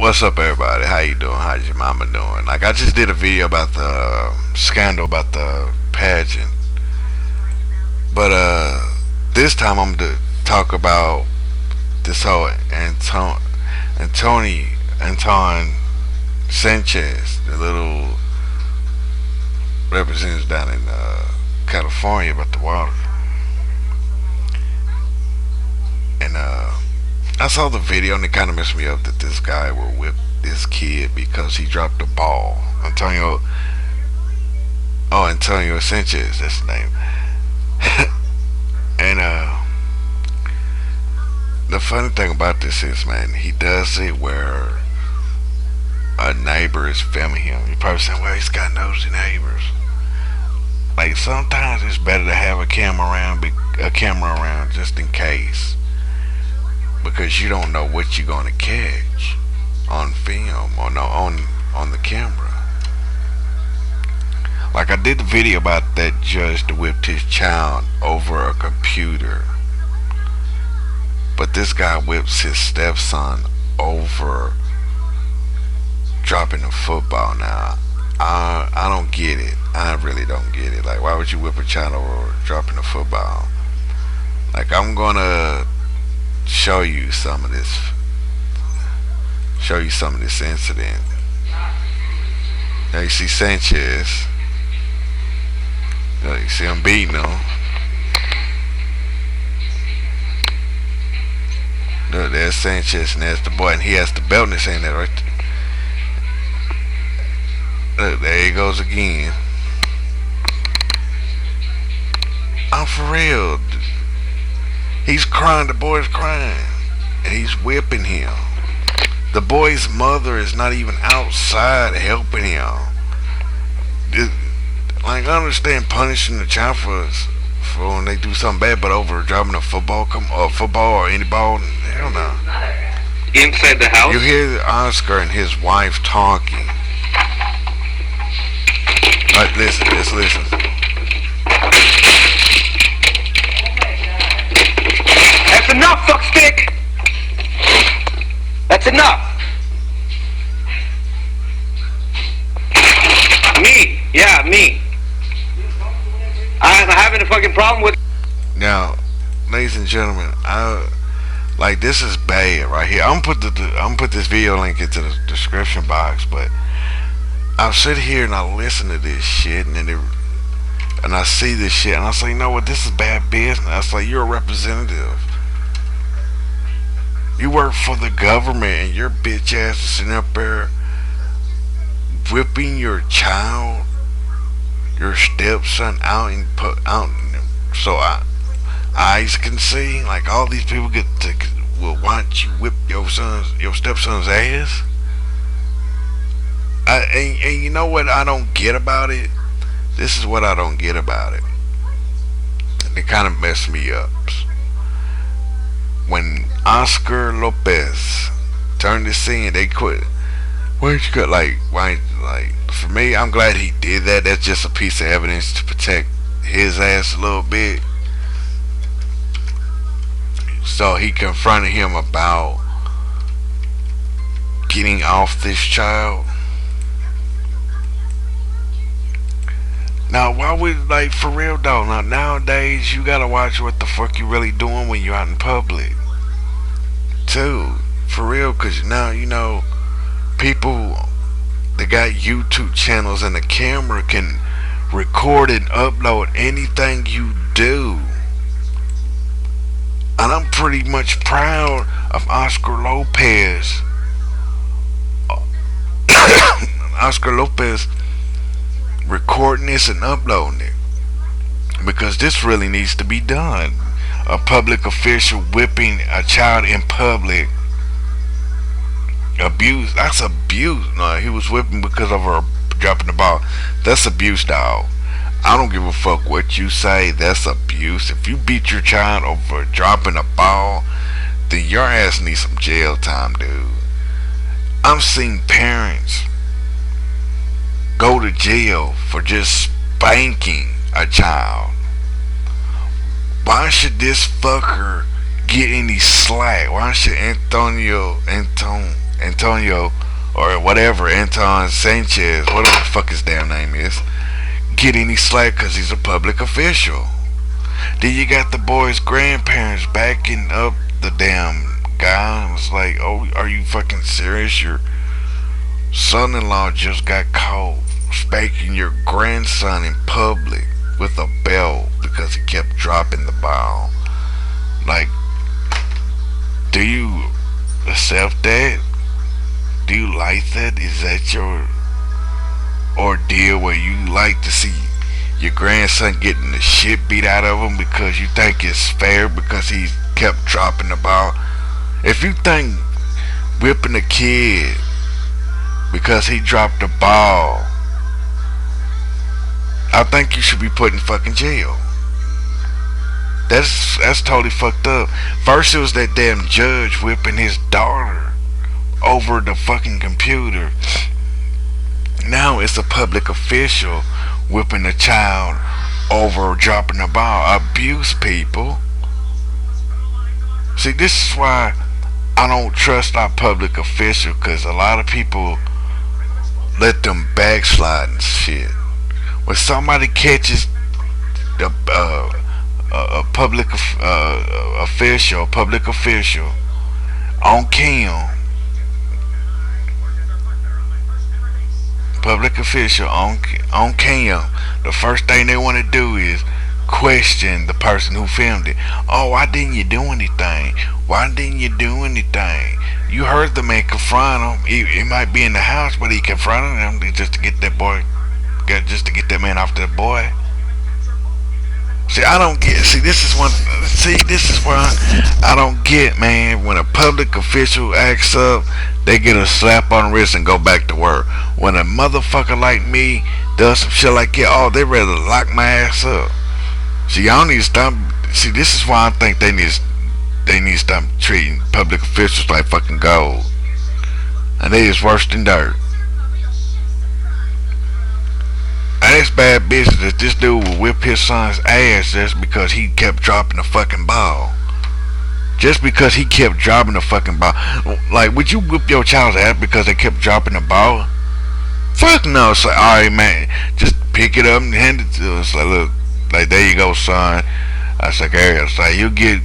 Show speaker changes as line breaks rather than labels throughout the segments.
What's up, everybody? How you doing? How's your mama doing? Like, I just did a video about the scandal about the pageant, but this time I'm to talk about this whole Anton Sanchez, the little representative down in California about the water, and I saw the video and it kind of messed me up that this guy will whip this kid because he dropped the ball. Antonio Sanchez, that's his name. And the funny thing about this is, man, he does it where a neighbor is filming him. You probably saying, well, he's got nosy neighbors. Like, sometimes it's better to have a camera around just in case, because you don't know what you're gonna catch on film or no on the camera. Like, I did the video about that judge that whipped his child over a computer, but this guy whips his stepson over dropping a football. Now, I don't get it. I really don't get it. Like, why would you whip a child over dropping a football? Like, I'm gonna show you some of this incident. Now you see Sanchez. You see him beating him. Look, there's Sanchez and there's the boy, and he has the belt in his hand there, right there. Look, there he goes again. I'm for real. He's crying, the boy's crying, and he's whipping him. The boy's mother is not even outside helping him. Like, I understand punishing the child for when they do something bad, but over dropping a football or any ball, hell no.
Inside the house?
You hear Oscar and his wife talking. Like, listen, just listen.
That's enough, fuckstick! That's enough! Me. I'm having a fucking problem with...
Now, ladies and gentlemen, this is bad right here. I'm gonna put this video link into the description box, but I'll sit here and I listen to this shit, and I see this shit, and I say, you know what, this is bad business. I say, you're a representative. You work for the government, and your bitch ass is sitting up there whipping your child, your stepson out so eyes can see. Like, all these people will watch you whip your stepson's ass. And you know what I don't get about it? This is what I don't get about it. And it kind of messed me up. When Oscar Lopez turned the scene, they quit. Why'd you cut? Like, for me, I'm glad he did that. That's just a piece of evidence to protect his ass a little bit. So he confronted him about getting off this child. Now, why would, like, for real though, now nowadays you gotta watch what the fuck you really doing when you're out in public too, for real, cause now, you know, people that got YouTube channels and the camera can record and upload anything you do. And I'm pretty much proud of Oscar Lopez. Oscar Lopez recording this and uploading it, because this really needs to be done. A public official whipping a child in public, abuse, that's abuse. No, he was whipping because of her dropping the ball. That's abuse, dog. I don't give a fuck what you say. That's abuse. If you beat your child over dropping a ball, then your ass needs some jail time, dude. I've seen parents go to jail for just spanking a child. Why should this fucker get any slack? Why should Antonio or whatever, Anton Sanchez, whatever the fuck his damn name is, get any slack because he's a public official. Then you got the boy's grandparents backing up the damn guy. It's like, oh, are you fucking serious? Your son-in-law just got caught spanking your grandson in public with a belt because he kept dropping the ball. Like, do you accept that? Do you like that? Is that your ordeal where you like to see your grandson getting the shit beat out of him because you think it's fair because he kept dropping the ball? If you think whipping a kid because he dropped the ball, I think you should be put in fucking jail. That's totally fucked up. First it was that damn judge whipping his daughter over the fucking computer. Now it's a public official whipping a child over dropping the ball. Abuse people. See, this is why I don't trust our public official, because a lot of people let them backslide and shit. When somebody catches the a public official on cam, on cam, the first thing they want to do is question the person who filmed it. Oh, why didn't you do anything? Why didn't you do anything? You heard the man confront him. He might be in the house, but he confronted him just to get that boy, just to get that man off that boy. See, I don't get. This is why I don't get, man. When a public official acts up, they get a slap on the wrist and go back to work. When a motherfucker like me does some shit like that, oh, they rather lock my ass up. See, y'all need to stop. See, this is why I think they need to stop treating public officials like fucking gold, and they is worse than dirt. And it's bad business that this dude will whip his son's ass just because he kept dropping the fucking ball. Just because he kept dropping the fucking ball. Like, would you whip your child's ass because they kept dropping the ball? Fuck no. It's like, alright, man, just pick it up and hand it to us. Like, look, like, there you go, son. I was like, hey, it's like, you get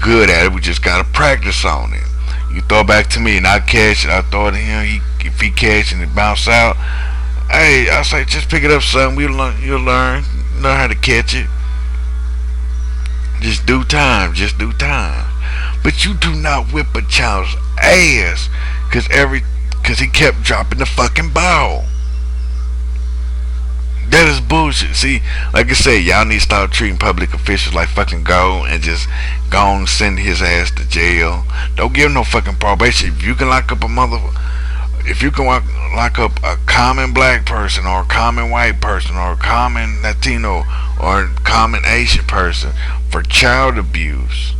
good at it. We just gotta practice on it. You throw it back to me and I catch it. I throw it to him. If he catch and it bounce out, hey, I say, just pick it up, son. You'll learn how to catch it. Just do time. But you do not whip a child's ass because he kept dropping the fucking ball. That is bullshit. See, like I said, y'all need to start treating public officials like fucking gold and just go on and send his ass to jail. Don't give him no fucking probation. If you can lock up a common black person or a common white person or a common Latino or a common Asian person for child abuse,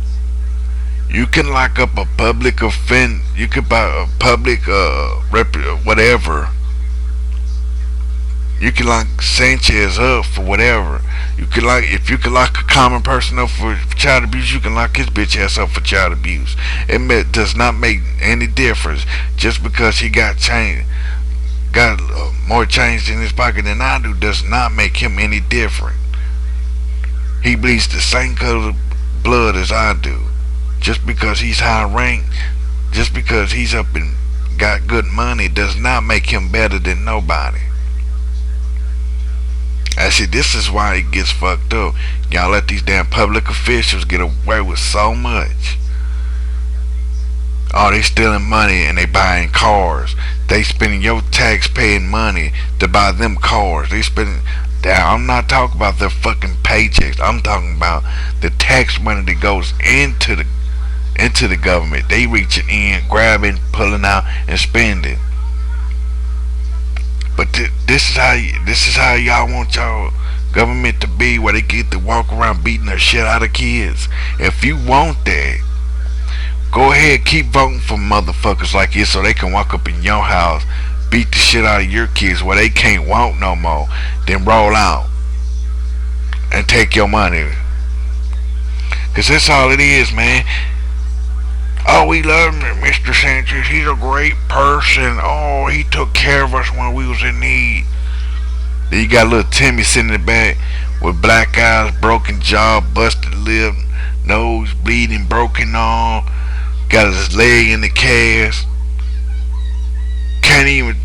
you can lock up a public offend. You could buy a public whatever. You can lock Sanchez up for whatever. If you can lock a common person up for child abuse, you can lock his bitch ass up for child abuse. It does not make any difference. Just because he got more change in his pocket than I do, does not make him any different. He bleeds the same color of blood as I do. Just because he's high ranked, just because he's up and got good money, does not make him better than nobody. I see, this is why it gets fucked up. Y'all let these damn public officials get away with so much. Oh, they stealing money and they buying cars. They spending your tax-paying money to buy them cars. They spending. I'm not talking about their fucking paychecks. I'm talking about the tax money that goes into the government. They reaching in, grabbing, pulling out, and spending. But this is how y'all want y'all government to be, where they get to walk around beating the shit out of kids. If you want that, go ahead, keep voting for motherfuckers like this so they can walk up in your house, beat the shit out of your kids where they can't walk no more, then roll out and take your money. Cause that's all it is, man. Oh, we love Mr. Sanchez. He's a great person. Oh, he took care of us when we was in need. Then you got little Timmy sitting in the back with black eyes, broken jaw, busted lip, nose bleeding, broken arm, got his leg in the cast. Can't even,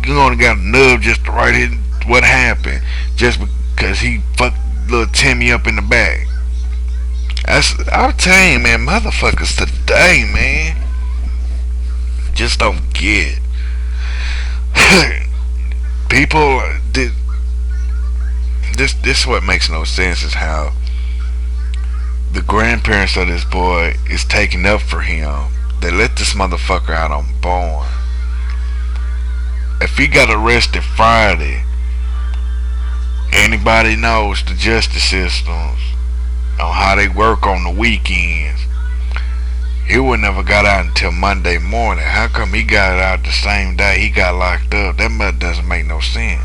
you only got a nub just to write it what happened just because he fucked little Timmy up in the back. I'm telling you, man, motherfuckers today, man, just don't get. People, this is what makes no sense is how the grandparents of this boy is taking up for him. They let this motherfucker out on bond. If he got arrested Friday, anybody knows the justice systems on how they work on the weekends. He would never got out until Monday morning. How come he got out the same day he got locked up? That doesn't make no sense.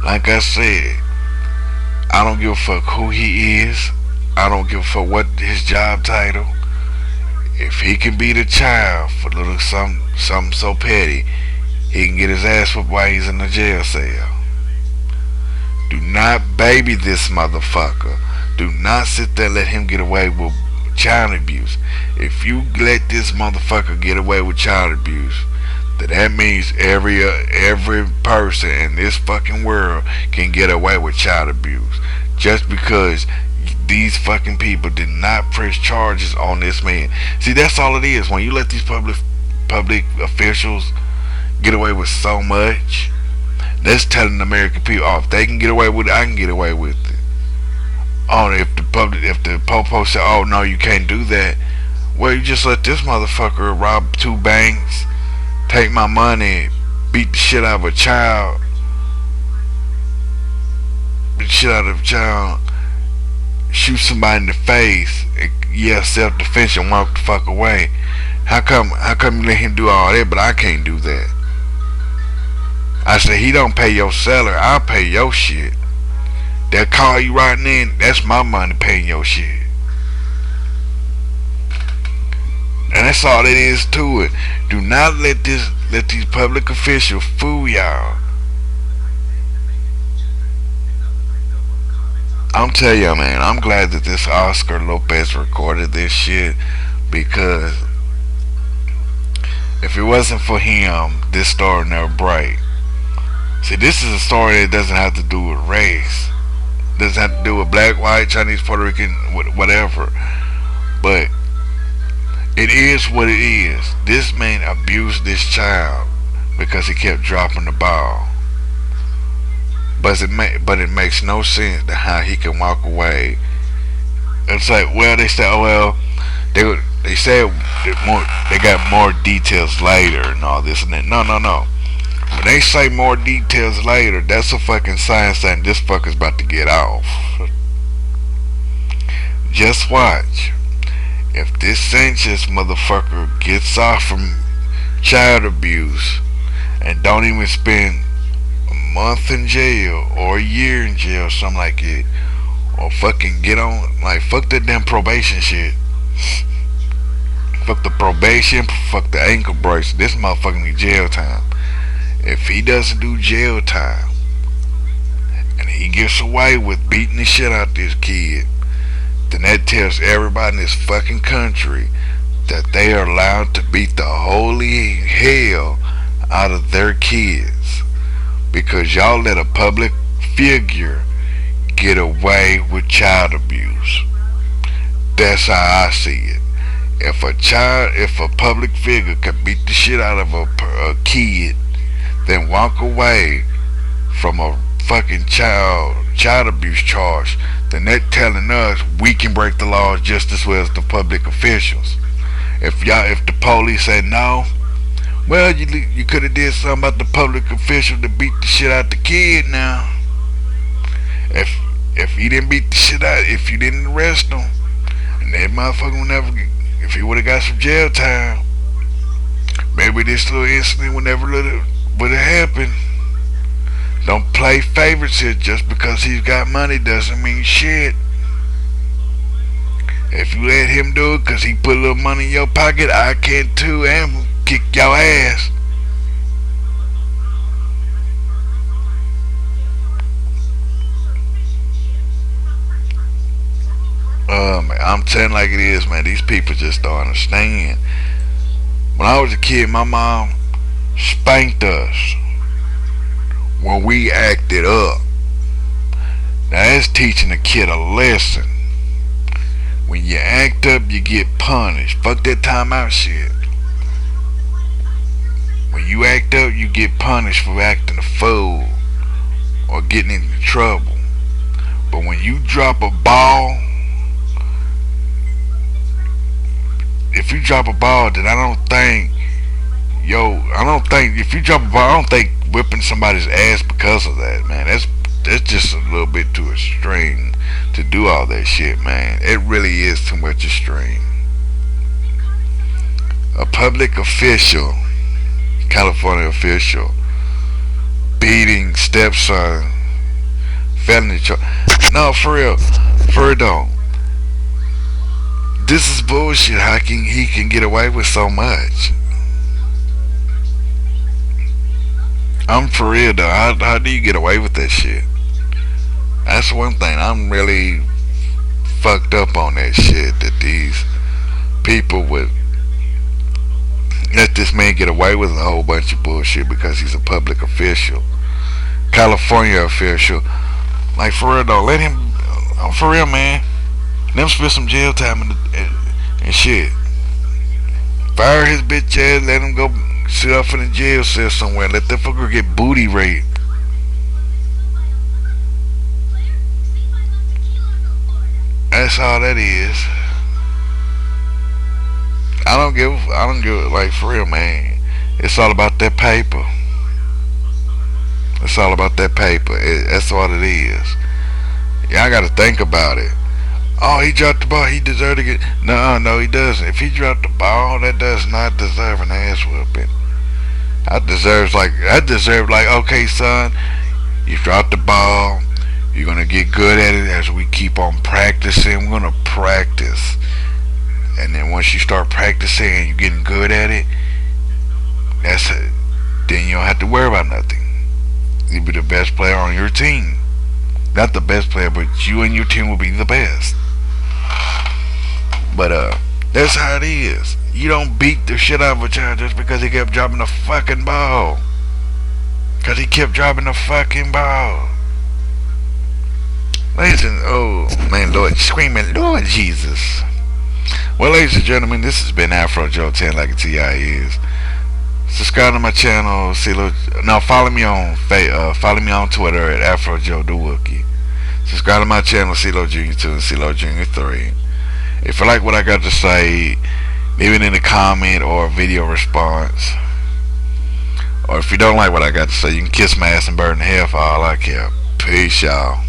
Like I said, I don't give a fuck who he is. I don't give a fuck what his job title. If he can beat a child for little something so petty, he can get his ass whooped while he's in the jail cell. Do not baby this motherfucker. Do not sit there and let him get away with child abuse. If you let this motherfucker get away with child abuse, then that means every person in this fucking world can get away with child abuse. Just because these fucking people did not press charges on this man. See, that's all it is. When you let these public officials get away with so much, that's telling the American people, oh, if they can get away with it, I can get away with it. Oh, if the popo said, oh no, you can't do that. Well, you just let this motherfucker rob 2 banks, take my money, beat the shit out of a child, shoot somebody in the face, yeah, self-defense, and walk the fuck away. How come you let him do all that, but I can't do that? I said, he don't pay your salary, I'll pay your shit. They'll call you right in, that's my money paying your shit. And that's all it is to it. Do not let these public officials fool y'all. I'm telling you, man, I'm glad that this Oscar Lopez recorded this shit, because if it wasn't for him, this story would never break. See, this is a story that doesn't have to do with race. It doesn't have to do with black, white, Chinese, Puerto Rican, whatever. But it is what it is. This man abused this child because he kept dropping the ball. But it makes no sense to how he can walk away. It's like, well, they said, oh well, they said they got more details later and all this and that. No. When they say more details later, that's a fucking sign saying this fucker's about to get off. Just watch. If this Sanchez motherfucker gets off from child abuse and don't even spend a month in jail or a year in jail or something like it, or fucking get on, like, fuck that damn probation shit. Fuck the probation, fuck the ankle brace. This motherfucker need jail time. If he doesn't do jail time and he gets away with beating the shit out of this kid, then that tells everybody in this fucking country that they are allowed to beat the holy hell out of their kids, because y'all let a public figure get away with child abuse. That's how I see it. If a public figure can beat the shit out of a kid, then walk away from a fucking child abuse charge, then they're telling us we can break the laws just as well as the public officials. If the police say no, well, you could have did something about the public official to beat the shit out the kid. Now, if he didn't beat the shit out, if you didn't arrest him, and that motherfucker would never, if he would have got some jail time, maybe this little incident would have happened. Don't play favorites here. Just because he's got money doesn't mean shit. If you let him do it because he put a little money in your pocket, I can too, and kick your ass. Man, I'm telling like it is, man. These people just don't understand. When I was a kid, my mom spanked us when we acted up. Now that's teaching a kid a lesson. When you act up, you get punished. Fuck that timeout shit. When you act up, you get punished for acting a fool or getting into trouble. But when you drop a ball, if you drop a ball, then I don't think if you drop a ball, I don't think whipping somebody's ass because of that, man. That's just a little bit too extreme to do all that shit, man. It really is too much extreme. A public official, California official, beating stepson, felony charge. No, for real though. This is bullshit. How can he can get away with so much? I'm for real though. How do you get away with that shit? That's one thing. I'm really fucked up on that shit. That these people would let this man get away with a whole bunch of bullshit because he's a public official, California official. Like for real though, let him. I'm for real, man. Let him spend some jail time and shit. Fire his bitch ass. Let him go sit up in the jail cell somewhere. Let that fucker get booty raped. That's all that is. I don't give, like for real, man. It's all about that paper. It's all about that paper. That's what it is. Y'all gotta think about it. Oh, he dropped the ball. He deserved to get. No, he doesn't. If he dropped the ball, that does not deserve an ass whooping. I deserve like, okay, son, you dropped the ball. You're gonna get good at it as we keep on practicing. We're gonna practice, and then once you start practicing and you're getting good at it, that's it. Then you don't have to worry about nothing. You'll be the best player on your team. Not the best player, but you and your team will be the best. But that's how it is. You don't beat the shit out of a child just because he kept dropping the fucking ball. Cause he kept dropping the fucking ball. Ladies and oh man, Lord, screaming, Lord Jesus. Well, ladies and gentlemen, this has been Afro Joe 10 like a TI is. Subscribe to my channel. Follow me on Twitter at Afro Joe the Wookie. Subscribe to my channel, CeeLo Jr. 2 and CeeLo Jr. 3. If you like what I got to say, leave it in a comment or a video response. Or if you don't like what I got to say, you can kiss my ass and burn in hell for all I care. Peace, y'all.